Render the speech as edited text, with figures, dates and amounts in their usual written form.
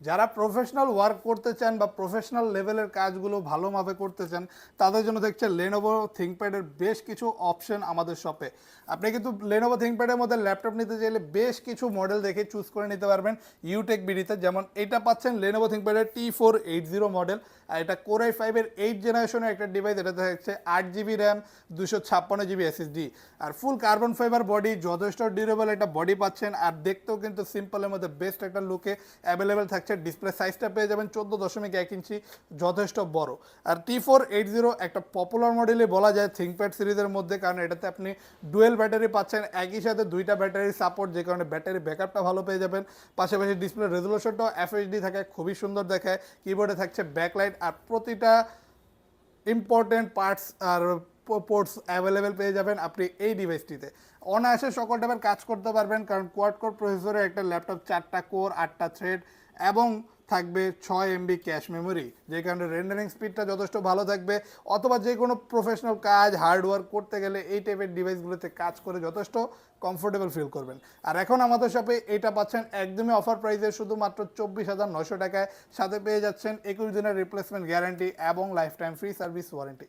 যারা professional work করতে চান বা প্রফেশনাল লেভেলের কাজগুলো ভালোভাবে করতে চান তাদের জন্য দেখছে লেনোভো থিংকপ্যাডের বেশ কিছু অপশন আমাদের শপে। আপনি কিন্তু লেনোভো থিংকপ্যাডের মধ্যে ল্যাপটপ নিতে চাইলে বেশ কিছু মডেল দেখে চুজ করে নিতে পারবেন ইউটেক বিডিতে। যেমন এটা পাচ্ছেন লেনোভো থিংকপ্যাডের T480 মডেল, আর এটা কোর i5-এর 8 জেনারেশনের একটা ডিভাইস। এটাতে থাকছে 8 জিবি র্যাম, 256 জিবি এসএসডি, আর ফুল কার্বন ফাইবার বডি, যথেষ্ট ডিউরেবল একটা বডি পাচ্ছেন। আর দেখতেও কিন্তু সিম্পলের মধ্যে বেস্ট একটা লুকে অ্যাভেলেবেল থাকছে। ডিসপ্লে সাইজটা পেয়ে যাবেন 14.1 ইঞ্চি, যথেষ্ট বড়। আর T480 একটা পপুলার মডেলই বলা যায় থিংকপ্যাড সিরিজের মধ্যে, কারণ এটাতে আপনি ডুয়েল ব্যাটারি পাচ্ছেন, একই সাথে দুইটা ব্যাটারি সাপোর্ট, যে কারণে ব্যাটারি ব্যাকআপটা ভালো পেয়ে যাবেন। পাশাপাশি ডিসপ্লে রেজুলেশনটাও FHD থাকে, খুবই সুন্দর দেখায়। কিবোর্ডে থাকছে ব্যাকলাইট, আর প্রতিটা ইম্পর্টেন্ট পার্টস আর পোর্টস অ্যাভেলেবেল পেয়ে যাবেন আপনি এই ডিভাইসটিতে। অনায়াসে সকল টাইপের কাজ করতে পারবেন, কারণ কোয়াড কোর প্রসেসরের একটা ল্যাপটপ, 4টা কোর, 8টা থ্রেড, এবং থাকবে 6 MB ক্যাশ মেমোরি, যে কারণে রেন্ডারিং স্পিডটা যথেষ্ট ভালো থাকবে। অথবা যে কোনো প্রফেশনাল কাজ হার্ডওয়ার্ক করতে গেলে এই টাইপের ডিভাইসগুলোতে কাজ করে যথেষ্ট কমফোর্টেবল ফিল করবেন। আর এখন আমাদের শপে এটা পাচ্ছেন একদমই অফার প্রাইসে, শুধুমাত্র 24,900 টাকায়। সাথে পেয়ে যাচ্ছেন 21 দিনের রিপ্লেসমেন্ট গ্যারান্টি এবং life time free service warranty.